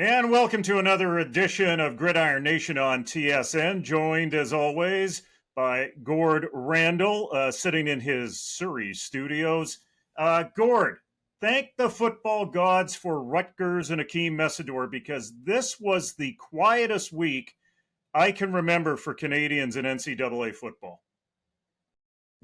And welcome to another edition of Gridiron Nation on TSN, joined as always by Gord Randall, sitting in his Surrey studios. Gord, thank the football gods for Rutgers and Akeem Messidor, because this was the quietest week I can remember for Canadians in NCAA football.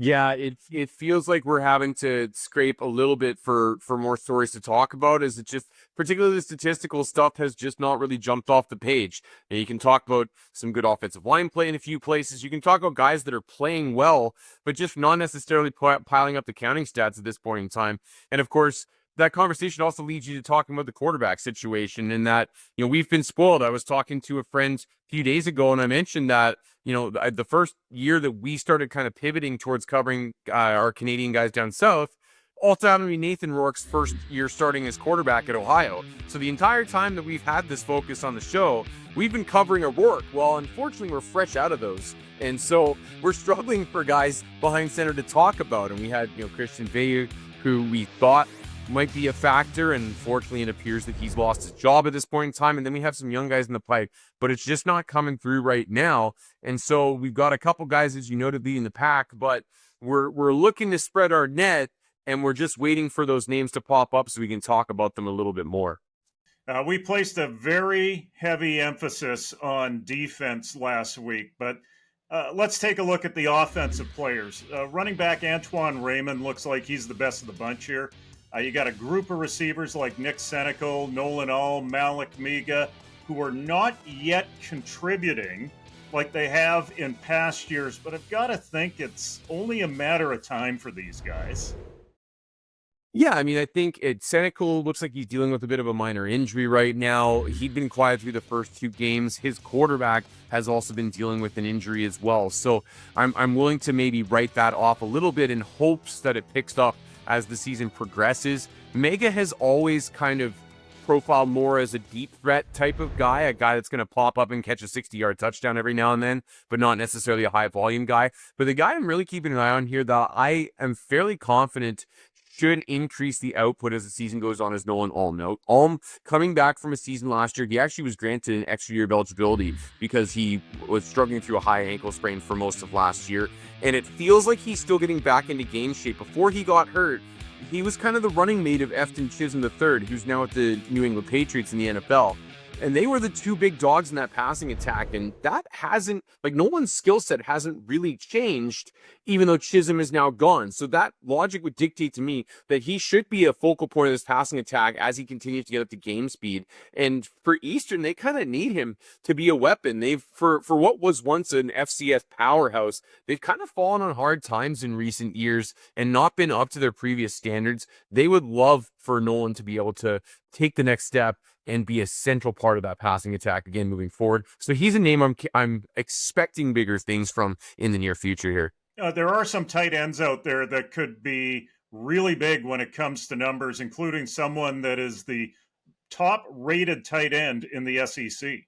Yeah, it feels like we're having to scrape a little bit for more stories to talk about. Is it just particularly the statistical stuff has just not really jumped off the page. And you can talk about some good offensive line play in a few places. You can talk about guys that are playing well, but just not necessarily piling up the counting stats at this point in time. And of course, that conversation also leads you to talking about the quarterback situation, and that, we've been spoiled. I was talking to a friend a few days ago, and I mentioned that, the first year that we started kind of pivoting towards covering our Canadian guys down south, also happened to be Nathan Rourke's first year starting as quarterback at Ohio. So the entire time that we've had this focus on the show, we've been covering O'Rourke. Well, unfortunately, we're fresh out of those. And so we're struggling for guys behind center to talk about. And we had, Christian Veilleux, who we thought might be a factor, and unfortunately it appears that he's lost his job at this point in time. And then we have some young guys in the pipe, but it's just not coming through right now. And so we've got a couple guys, as you noted, leading the pack, but we're looking to spread our net, and we're just waiting for those names to pop up so we can talk about them a little bit more. We placed a very heavy emphasis on defense last week, but let's take a look at the offensive players. Running back Antoine Raymond looks like he's the best of the bunch here. You got a group of receivers like Nick Senecal, Nolan All, Malik Miga, who are not yet contributing like they have in past years, but I've got to think it's only a matter of time for these guys. Yeah, I mean, I think Senecal looks like he's dealing with a bit of a minor injury right now. He'd been quiet through the first two games. His quarterback has also been dealing with an injury as well. So I'm willing to maybe write that off a little bit in hopes that it picks up as the season progresses. Mega has always kind of profiled more as a deep threat type of guy, a guy that's going to pop up and catch a 60-yard touchdown every now and then, but not necessarily a high volume guy. But the guy I'm really keeping an eye on here that I am fairly confident should increase the output as the season goes on is Nolan Alm. Alm, coming back from a season last year, he actually was granted an extra year of eligibility because he was struggling through a high ankle sprain for most of last year. And it feels like he's still getting back into game shape. Before he got hurt, he was kind of the running mate of Efton Chisholm III, who's now at the New England Patriots in the NFL. And they were the two big dogs in that passing attack. And that hasn't, no one's skill set hasn't really changed, even though Chisholm is now gone. So that logic would dictate to me that he should be a focal point of this passing attack as he continues to get up to game speed. And for Eastern, they kind of need him to be a weapon. They've, for what was once an FCS powerhouse, they've kind of fallen on hard times in recent years and not been up to their previous standards. They would love for Nolan to be able to take the next step and be a central part of that passing attack again moving forward. So he's a name I'm expecting bigger things from in the near future here. There are some tight ends out there that could be really big when it comes to numbers, including someone that is the top-rated tight end in the SEC.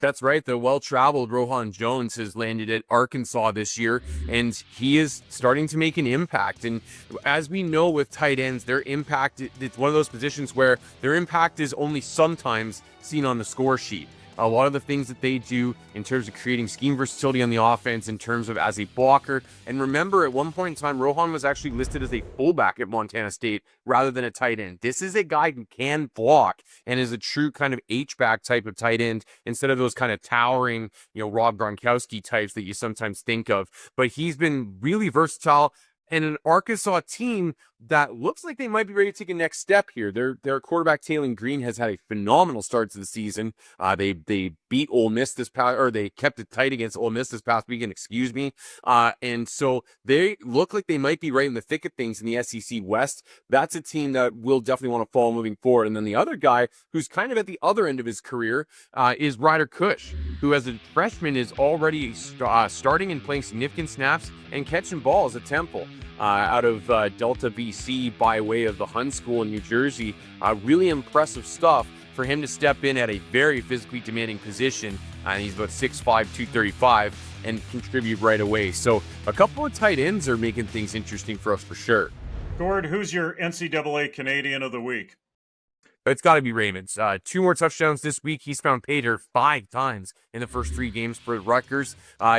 That's right. The well-traveled Rohan Jones has landed at Arkansas this year, and he is starting to make an impact. And as we know with tight ends, their impact, it's one of those positions where their impact is only sometimes seen on the score sheet. A lot of the things that they do in terms of creating scheme versatility on the offense, in terms of as a blocker. And remember, at one point in time, Rohan was actually listed as a fullback at Montana State rather than a tight end. This is a guy who can block and is a true kind of H-back type of tight end instead of those kind of towering, Rob Gronkowski types that you sometimes think of. But he's been really versatile. And an Arkansas team that looks like they might be ready to take a next step here. Their quarterback Taylon Green has had a phenomenal start to the season. They beat Ole Miss they kept it tight against Ole Miss this past weekend. And so they look like they might be right in the thick of things in the SEC West. That's a team that will definitely want to follow moving forward. And then the other guy who's kind of at the other end of his career is Ryder Cush, who as a freshman is already starting and playing significant snaps and catching balls at Temple. Out of Delta BC by way of the Hun School in New Jersey. Really impressive stuff for him to step in at a very physically demanding position. He's about 6'5", 235 and contribute right away. So a couple of tight ends are making things interesting for us for sure. Gord, who's your NCAA Canadian of the Week? It's got to be Raymond's. 2 more touchdowns this week. He's found pay dirt 5 times in the first 3 games for Rutgers.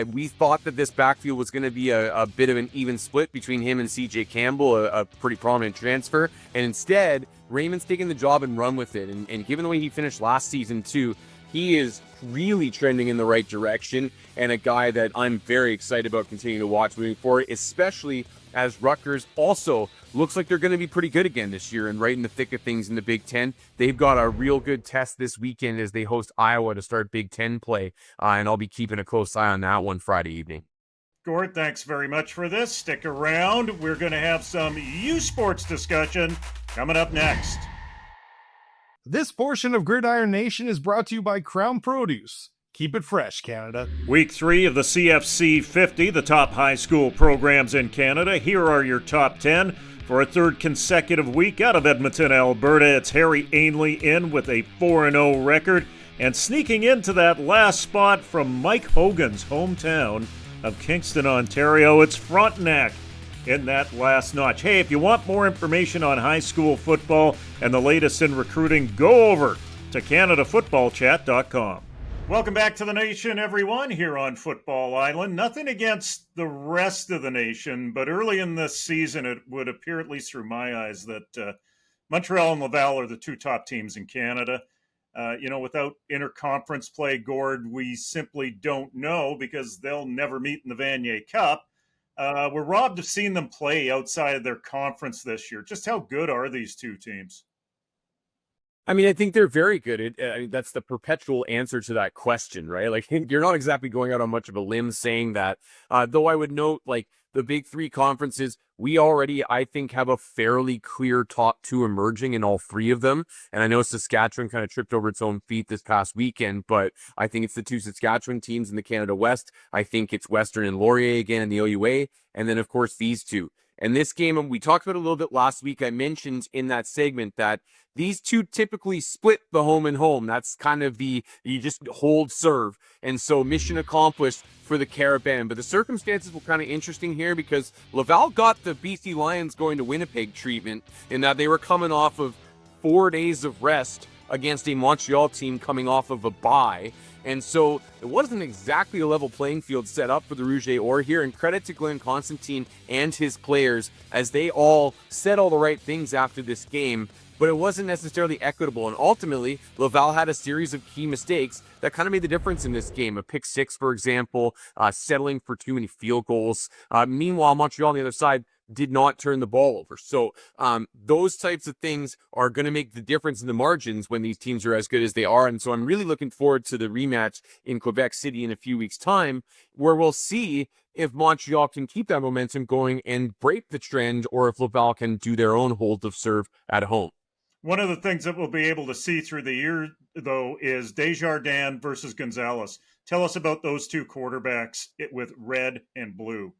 We thought that this backfield was going to be a bit of an even split between him and CJ Campbell, a pretty prominent transfer. And instead, Raymond's taken the job and run with it. And given the way he finished last season, too, he is really trending in the right direction, and a guy that I'm very excited about continuing to watch moving forward, especially as Rutgers also looks like they're going to be pretty good again this year and right in the thick of things in the Big Ten. They've got a real good test this weekend as they host Iowa to start Big Ten play, and I'll be keeping a close eye on that one Friday evening. Gord, thanks very much for this. Stick around. We're going to have some U Sports discussion coming up next. This portion of Gridiron Nation is brought to you by Crown Produce. Keep it fresh, Canada. Week 3 of the CFC 50, the top high school programs in Canada. Here are your top 10. For a third consecutive week out of Edmonton, Alberta, it's Harry Ainley in with a 4-0 record. And sneaking into that last spot from Mike Hogan's hometown of Kingston, Ontario, it's Frontenac in that last notch. Hey, if you want more information on high school football and the latest in recruiting, go over to CanadaFootballChat.com. Welcome back to the nation, everyone, here on Football Island. Nothing against the rest of the nation, but early in this season, it would appear, at least through my eyes, that Montreal and Laval are the 2 top teams in Canada. Without interconference play, Gord, we simply don't know because they'll never meet in the Vanier Cup. We're robbed of seeing them play outside of their conference this year. Just how good are these 2 teams? I mean, I think they're very good. That's the perpetual answer to that question, right? Like, you're not exactly going out on much of a limb saying that. Though I would note, like, the big 3 conferences, we already, I think, have a fairly clear top 2 emerging in all 3 of them. And I know Saskatchewan kind of tripped over its own feet this past weekend, but I think it's the 2 Saskatchewan teams in the Canada West. I think it's Western and Laurier again in the OUA. And then, of course, these 2. And this game, and we talked about it a little bit last week, I mentioned in that segment that these 2 typically split the home and home. That's kind of you just hold serve. And so mission accomplished for the Carabin. But the circumstances were kind of interesting here because Laval got the BC Lions going to Winnipeg treatment in that they were coming off of 4 days of rest against a Montreal team coming off of a bye. And so it wasn't exactly a level playing field set up for the Rouge et Or here. And credit to Glenn Constantine and his players as they all said all the right things after this game. But it wasn't necessarily equitable. And ultimately, Laval had a series of key mistakes that kind of made the difference in this game. A pick 6, for example, settling for too many field goals. Meanwhile, Montreal on the other side did not turn the ball over. So those types of things are going to make the difference in the margins when these teams are as good as they are. And so I'm really looking forward to the rematch in Quebec City in a few weeks' time, where we'll see if Montreal can keep that momentum going and break the trend, or if Laval can do their own hold of serve at home. One of the things that we'll be able to see through the year, though, is Desjardins versus Gonzalez. Tell us about those 2 quarterbacks with red and blue.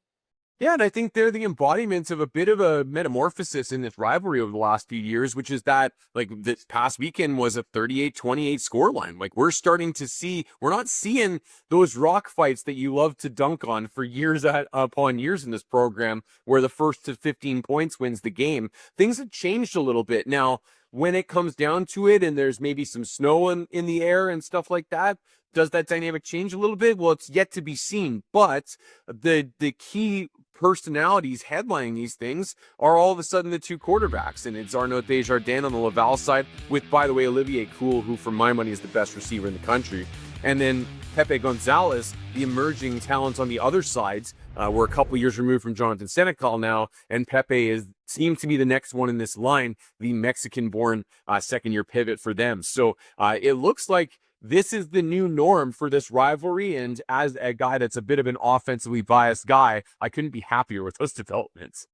Yeah, and I think they're the embodiments of a bit of a metamorphosis in this rivalry over the last few years, which is that, like, this past weekend was a 38-28 scoreline. Like, we're starting to see, we're not seeing those rock fights that you love to dunk on for years upon years in this program, where the first to 15 points wins the game. Things have changed a little bit. Now, when it comes down to it, and there's maybe some snow in the air and stuff like that, does that dynamic change a little bit? Well, it's yet to be seen. But the key personalities headlining these things are all of a sudden the 2 quarterbacks. And it's Arnaud Desjardins on the Laval side with, by the way, Olivier Cool, who for my money is the best receiver in the country. And then Pepe Gonzalez, the emerging talent on the other sides. We're a couple years removed from Jonathan Senecal now, and Pepe seems to be the next one in this line, the Mexican-born second-year pivot for them. So it looks like this is the new norm for this rivalry, and as a guy that's a bit of an offensively biased guy, I couldn't be happier with those developments.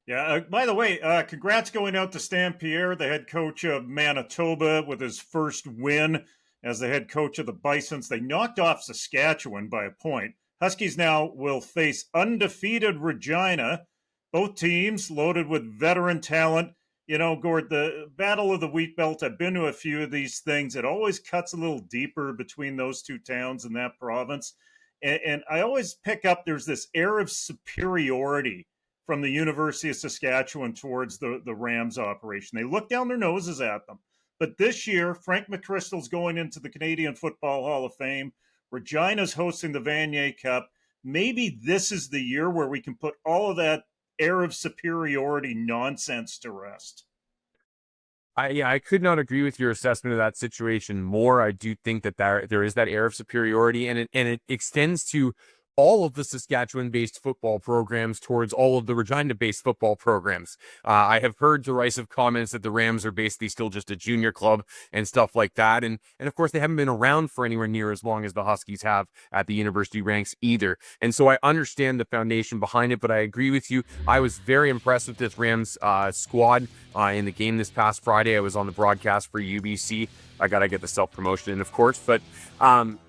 Yeah, by the way, congrats going out to Stan Pierre, the head coach of Manitoba, with his first win as the head coach of the Bisons. They knocked off Saskatchewan by a point. Huskies now will face undefeated Regina. Both teams loaded with veteran talent. You know, Gord, the Battle of the Wheat Belt, I've been to a few of these things. It always cuts a little deeper between those 2 towns in that province. And I always pick up there's this air of superiority from the University of Saskatchewan towards the Rams operation. They look down their noses at them. But this year, Frank McChrystal's going into the Canadian Football Hall of Fame. Regina's hosting the Vanier Cup. Maybe this is the year where we can put all of that air of superiority nonsense to rest. I could not agree with your assessment of that situation more. I do think that there is that air of superiority, and it extends to all of the Saskatchewan-based football programs towards all of the Regina-based football programs. I have heard derisive comments that the Rams are basically still just a junior club and stuff like that, and of course they haven't been around for anywhere near as long as the Huskies have at the university ranks either. And so I understand the foundation behind it, but I agree with you. I was very impressed with this Rams squad in the game this past Friday. I was on the broadcast for UBC. I got to get the self-promotion in, of course, but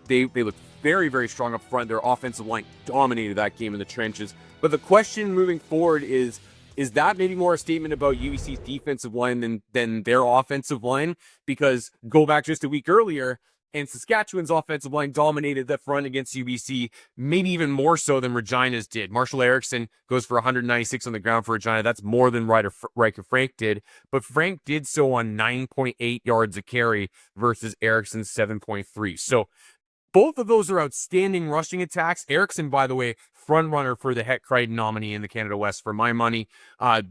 they looked very, very strong up front. Their offensive line dominated that game in the trenches. But the question moving forward is that maybe more a statement about UBC's defensive line than their offensive line? Because go back just a week earlier, and Saskatchewan's offensive line dominated the front against UBC, maybe even more so than Regina's did. Marshall Erickson goes for 196 on the ground for Regina. That's more than Riker Frank did. But Frank did so on 9.8 yards a carry versus Erickson's 7.3. So both of those are outstanding rushing attacks. Erickson, by the way, front runner for the Het Crichton nominee in the Canada West for my money.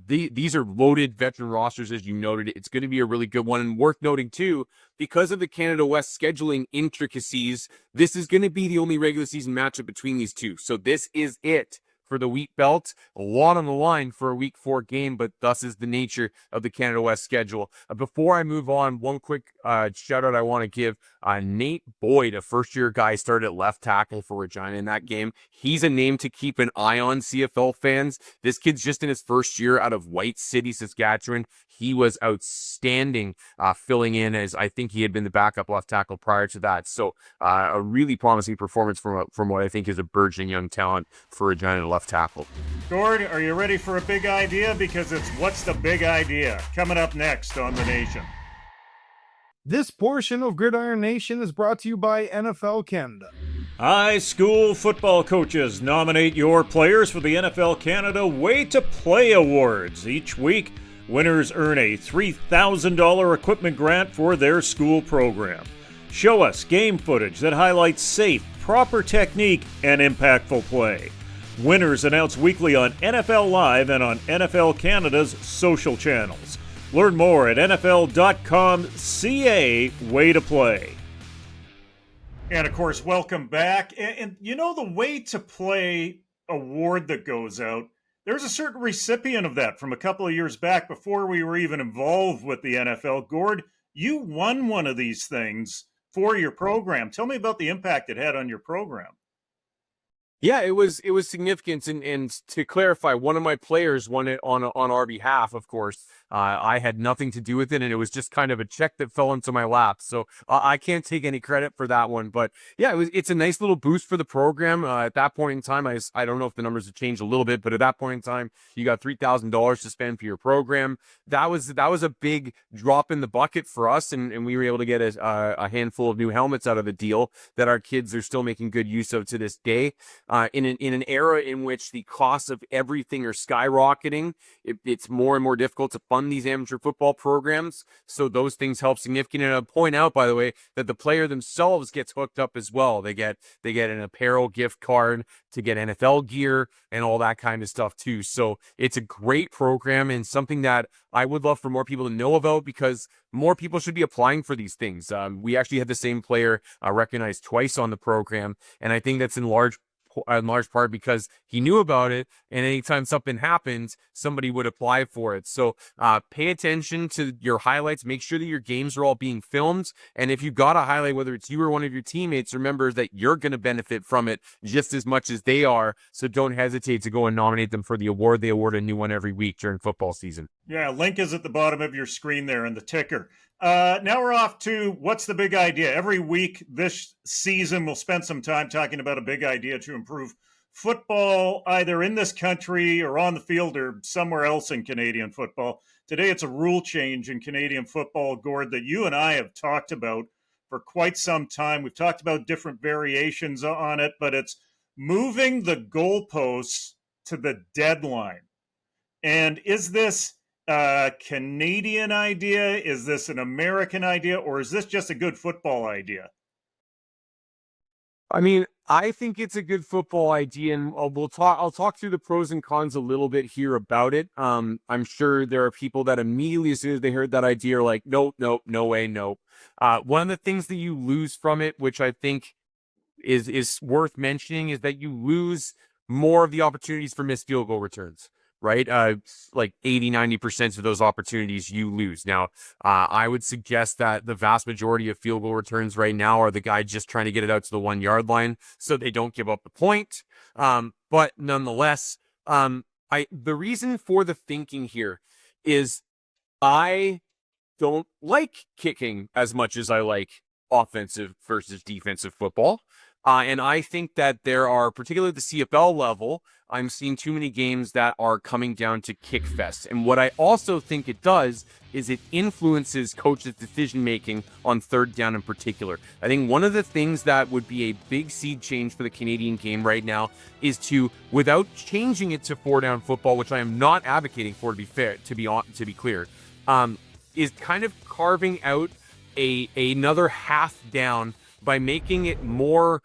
These are loaded veteran rosters, as you noted. It's going to be a really good one. And worth noting, too, because of the Canada West scheduling intricacies, this is going to be the only regular season matchup between these two. So this is it for the wheat belt. A lot on the line for a week 4 game, but thus is the nature of the Canada West schedule. Before I move on, one quick shout out I want to give Nate Boyd, a first-year guy, started at left tackle for Regina in that game. He's a name to keep an eye on, CFL fans. This kid's just in his first year out of White City, Saskatchewan. He was outstanding filling in, as I think he had been the backup left tackle prior to that. So a really promising performance from what I think is a burgeoning young talent for Regina left tackle. Gord, are you ready for a big idea? Because it's What's the Big Idea? Coming up next on The Nation. This portion of Gridiron Nation is brought to you by NFL Canada. High school football coaches nominate your players for the NFL Canada Way to Play Awards. Each week, winners earn a $3,000 equipment grant for their school program. Show us game footage that highlights safe, proper technique, and impactful play. Winners announced weekly on NFL Live and on NFL Canada's social channels. Learn more at nfl.com/CA Way to Play. And of course, welcome back. And you know, the Way to Play award that goes out, there's a certain recipient of that from a couple of years back before we were even involved with the NFL. Gord, you won one of these things for your program. Tell me about the impact it had on your program. Yeah, it was significant, and to clarify, one of my players won it on our behalf. Of course, I had nothing to do with it, and it was just kind of a check that fell into my lap. So I can't take any credit for that one. But yeah, it's a nice little boost for the program. At that point in time, I don't know if the numbers have changed a little bit, but at that point in time, you got $3,000 to spend for your program. That was a big drop in the bucket for us, and we were able to get a handful of new helmets out of the deal that our kids are still making good use of to this day. In an era in which the costs of everything are skyrocketing, it's more and more difficult to fund these amateur football programs. So those things help significantly. And I'll point out, by the way, that the player themselves gets hooked up as well. They get an apparel gift card to get NFL gear and all that kind of stuff too. So it's a great program and something that I would love for more people to know about, because more people should be applying for these things. We actually had the same player recognized twice on the program, and I think that's in large part because he knew about it, and anytime something happens, somebody would apply for it. So pay attention to your highlights. Make sure that your games are all being filmed, and if you got a highlight, whether it's you or one of your teammates, remember that you're going to benefit from it just as much as they are. So don't hesitate to go and nominate them for the award. They award a new one every week during football season. Yeah, link is at the bottom of your screen there in the ticker. Now we're off to What's the Big Idea? Every week this season, we'll spend some time talking about a big idea to improve football, either in this country or on the field or somewhere else in Canadian football. Today, it's a rule change in Canadian football, Gord, that you and I have talked about for quite some time. We've talked about different variations on it, but it's moving the goalposts to the deadline. And is this a Canadian idea? Is this an American idea? Or is this just a good football idea? I mean, I think it's a good football idea, and I'll talk through the pros and cons a little bit here about it. I'm sure there are people that immediately, as soon as they heard that idea, are like, nope, nope, no way, nope. One of the things that you lose from it, which I think is worth mentioning, is that you lose more of the opportunities for missed field goal returns, right? Like 80-90% of those opportunities you lose. Now, I would suggest that the vast majority of field goal returns right now are the guy just trying to get it out to the 1 yard line so they don't give up the point. But nonetheless, the reason for the thinking here is I don't like kicking as much as I like offensive versus defensive football. And I think that there are, particularly at the CFL level, I'm seeing too many games that are coming down to kick fest. And what I also think it does is it influences coaches' decision-making on third down in particular. I think one of the things that would be a big seed change for the Canadian game right now is to, without changing it to 4-down football, which I am not advocating for, to be fair, to be clear, is kind of carving out another half down by making it more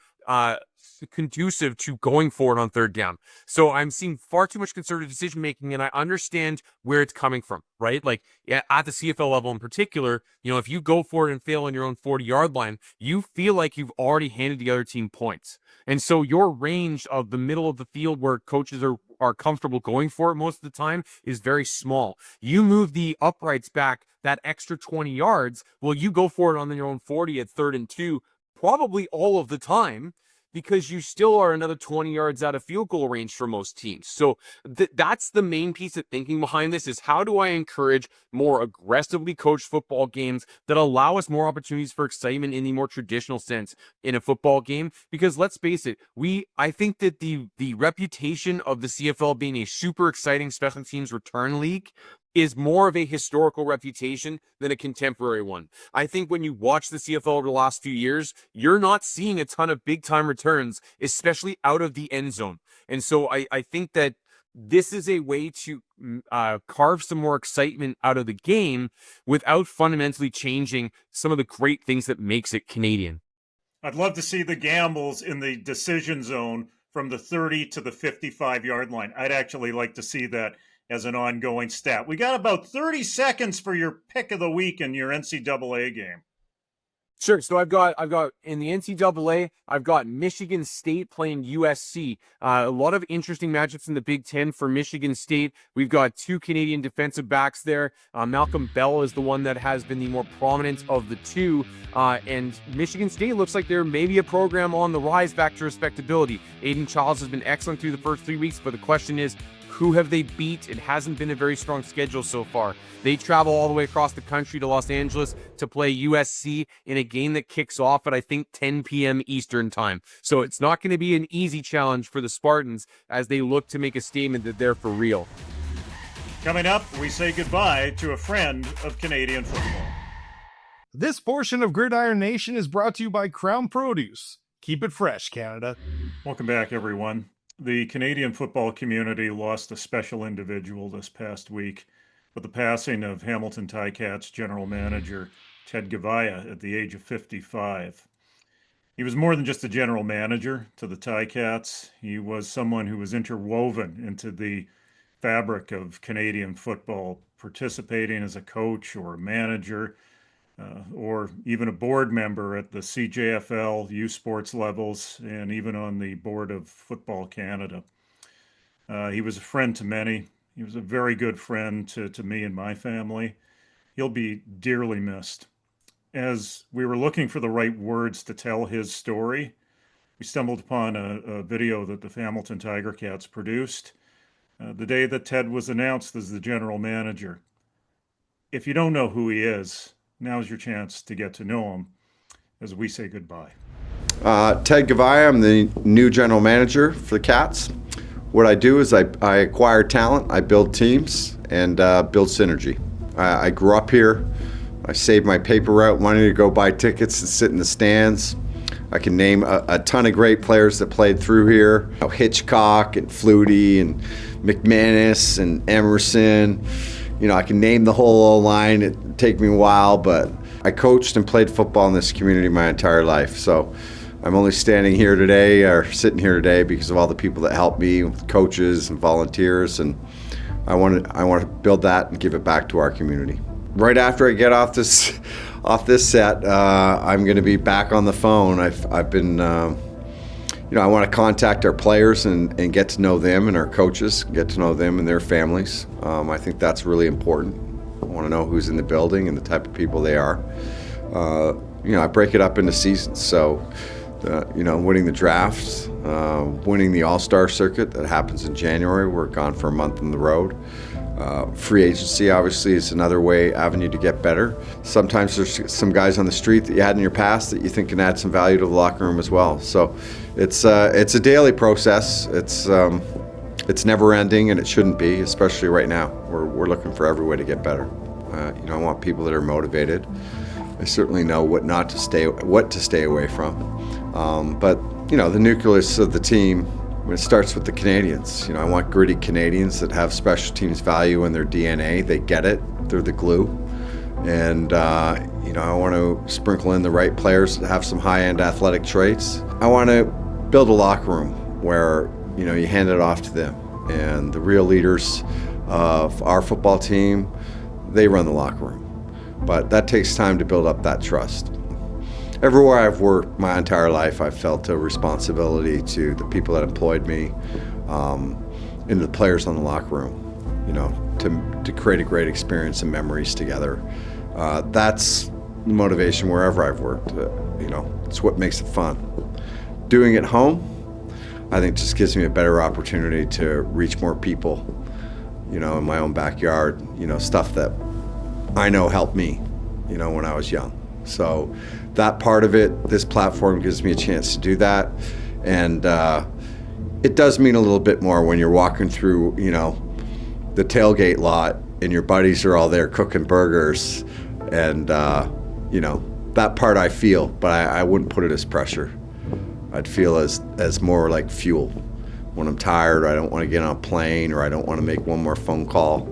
conducive to going for it on third down. So I'm seeing far too much conservative decision making, and I understand where it's coming from, right? Like, yeah, at the CFL level in particular, if you go for it and fail on your own 40-yard line, you feel like you've already handed the other team points. And so your range of the middle of the field where coaches are comfortable going for it most of the time is very small. You move the uprights back that extra 20 yards, well, you go for it on your own 40 at 3rd and 2, probably all of the time, because you still are another 20 yards out of field goal range for most teams. So that's the main piece of thinking behind this, is how do I encourage more aggressively coached football games that allow us more opportunities for excitement in the more traditional sense in a football game? Because let's face it, I think that the reputation of the CFL being a super exciting special teams return league is more of a historical reputation than a contemporary one. I think when you watch the CFL over the last few years, you're not seeing a ton of big-time returns, especially out of the end zone. And so I think that this is a way to carve some more excitement out of the game without fundamentally changing some of the great things that makes it Canadian. I'd love to see the gambles in the decision zone from the 30 to the 55-yard line. I'd actually like to see that as an ongoing stat. We got about 30 seconds for your pick of the week in your NCAA game. Sure. So I've got in the NCAA, I've got Michigan State playing USC. A lot of interesting matchups in the Big Ten for Michigan State. We've got 2 Canadian defensive backs there. Malcolm Bell is the one that has been the more prominent of the two. And Michigan State looks like they're maybe a program on the rise back to respectability. Aiden Childs has been excellent through the first 3 weeks, but the question is, who have they beat? It hasn't been a very strong schedule so far. They travel all the way across the country to Los Angeles to play USC in a game that kicks off at, I think, 10 p.m. Eastern time. So it's not going to be an easy challenge for the Spartans as they look to make a statement that they're for real. Coming up, we say goodbye to a friend of Canadian football. This portion of Gridiron Nation is brought to you by Crown Produce. Keep it fresh, Canada. Welcome back, everyone. The Canadian football community lost a special individual this past week with the passing of Hamilton Ticats general manager Ted Goveia at the age of 55. He was more than just a general manager to the Ticats. He was someone who was interwoven into the fabric of Canadian football, participating as a coach or a manager, or even a board member at the CJFL, U Sports levels, and even on the board of Football Canada. He was a friend to many. He was a very good friend to me and my family. He'll be dearly missed. As we were looking for the right words to tell his story, we stumbled upon a video that the Hamilton Tiger Cats produced the day that Ted was announced as the general manager. If you don't know who he is, now's your chance to get to know him as we say goodbye. Ted Goveia, I'm the new general manager for the Cats. What I do is I acquire talent, I build teams, and build synergy. I grew up here. I saved my paper route, wanting to go buy tickets and sit in the stands. I can name a ton of great players that played through here. Hitchcock and Flutie and McManus and Emerson I can name the whole O-line. It'd take me a while, but I coached and played football in this community my entire life. So I'm only standing here today or sitting here today because of all the people that helped me, with coaches and volunteers, and I want to build that and give it back to our community. Right after I get off this set, I'm going to be back on the phone. I've been, I want to contact our players and get to know them, and our coaches, get to know them and their families. I think that's really important. I want to know who's in the building and the type of people they are. I break it up into seasons. So, winning the drafts, winning the All-Star circuit that happens in January. We're gone for a month on the road. Free agency, obviously, is another avenue to get better. Sometimes there's some guys on the street that you had in your past that you think can add some value to the locker room as well. So it's a daily process. It's never ending, and it shouldn't be, especially right now. We're looking for every way to get better. I want people that are motivated. I certainly know what to stay away from. But the nucleus of the team, it starts with the Canadians. I want gritty Canadians that have special teams value in their DNA. They get it. They're the glue. And, I want to sprinkle in the right players that have some high-end athletic traits. I want to build a locker room where, you hand it off to them. And the real leaders of our football team, they run the locker room. But that takes time to build up that trust. Everywhere I've worked my entire life, I've felt a responsibility to the people that employed me, and the players on the locker room, to create a great experience and memories together. That's the motivation wherever I've worked. It's what makes it fun. Doing it home, I think, just gives me a better opportunity to reach more people, in my own backyard, stuff that I know helped me, when I was young. So that part of it, this platform gives me a chance to do that. And it does mean a little bit more when you're walking through, the tailgate lot and your buddies are all there cooking burgers. And, that part I feel, but I wouldn't put it as pressure. I'd feel as more like fuel. When I'm tired, or I don't want to get on a plane, or I don't want to make one more phone call.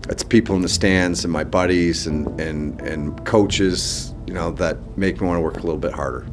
It's people in the stands and my buddies and coaches, that make me want to work a little bit harder.